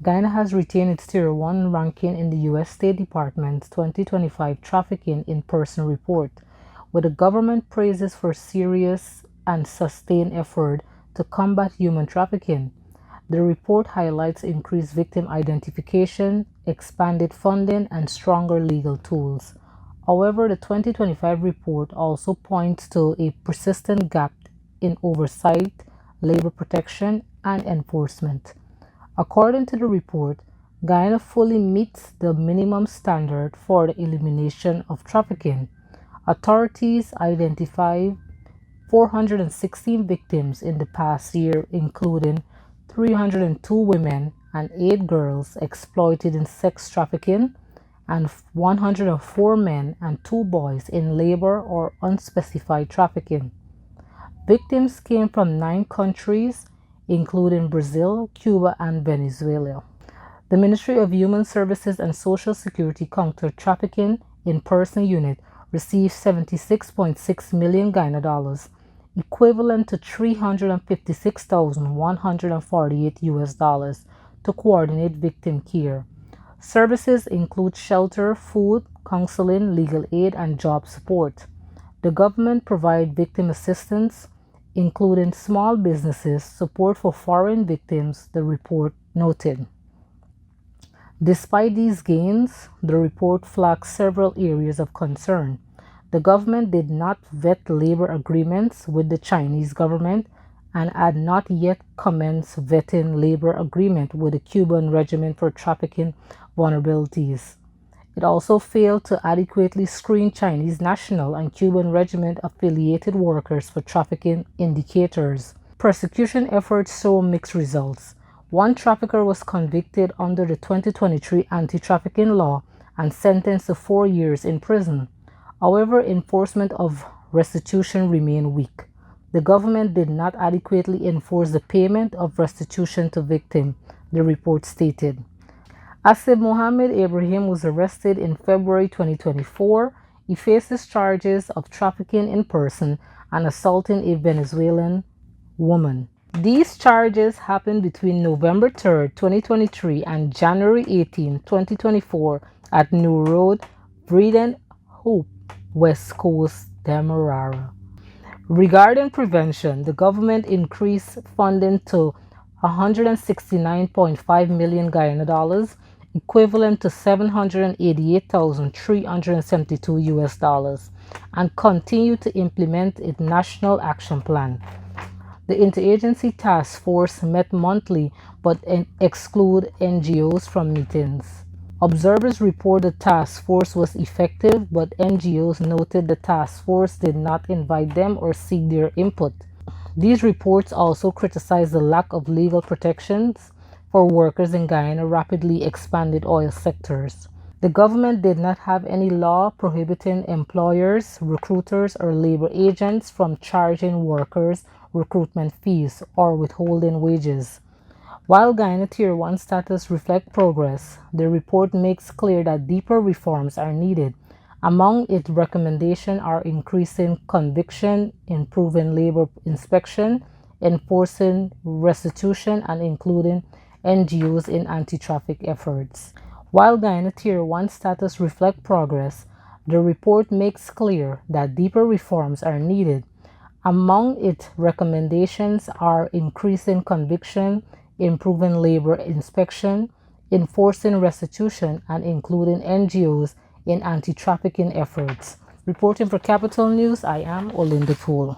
Guyana has retained its Tier 1 ranking in the U.S. State Department's 2025 Trafficking in Person report, with the government praises for serious and sustained effort to combat human trafficking. The report highlights increased victim identification, expanded funding, and stronger legal tools. However, the 2025 report also points to a persistent gap in oversight, labor protection, and enforcement. According to the report, Guyana fully meets the minimum standard for the elimination of trafficking. Authorities identified 416 victims in the past year, including 302 women and 8 girls exploited in sex trafficking, and 104 men and 2 boys in labor or unspecified trafficking. Victims came from 9 countries, including Brazil, Cuba, and Venezuela. The Ministry of Human Services and Social Security Counter Trafficking in Person Unit received 76.6 million Guyana dollars, equivalent to 356,148 US dollars, to coordinate victim care. Services include shelter, food, counseling, legal aid, and job support. The government provides victim assistance, including small businesses, support for foreign victims, the report noted. Despite these gains, the report flags several areas of concern. The government did not vet labor agreements with the Chinese government and had not yet commenced vetting labor agreement with the Cuban Regiment for Trafficking Vulnerabilities. It also failed to adequately screen Chinese national and Cuban regiment affiliated workers for trafficking indicators. Prosecution efforts show mixed results. One trafficker was convicted under the 2023 anti-trafficking law and sentenced to 4 years in prison. However, enforcement of restitution remained weak. The government did not adequately enforce the payment of restitution to victims, the report stated. Asib Mohammed Ibrahim was arrested in February 2024. He faces charges of trafficking in person and assaulting a Venezuelan woman. These charges happened between November 3, 2023 and January 18, 2024 at New Road, Breeden Hope, West Coast, Demerara. Regarding prevention, the government increased funding to 169.5 million Guyana dollars, equivalent to 788,372 US dollars, and continue to implement its national action plan. The interagency task force met monthly but exclude NGOs from meetings. Observers report the task force was effective, but NGOs noted the task force did not invite them or seek their input. These reports also criticize the lack of legal protections for workers in Guyana's rapidly expanded oil sectors. The government did not have any law prohibiting employers, recruiters, or labor agents from charging workers recruitment fees or withholding wages. While Guyana Tier 1 status reflects progress, the report makes clear that deeper reforms are needed. Among its recommendations are increasing conviction, improving labor inspection, enforcing restitution, and including NGOs in anti-traffic efforts. While Guyana Tier 1 status reflects progress, the report makes clear that deeper reforms are needed. Among its recommendations are increasing conviction, improving labor inspection, enforcing restitution, and including NGOs in anti-trafficking efforts. Reporting for Capital News, I am Olinda Poole.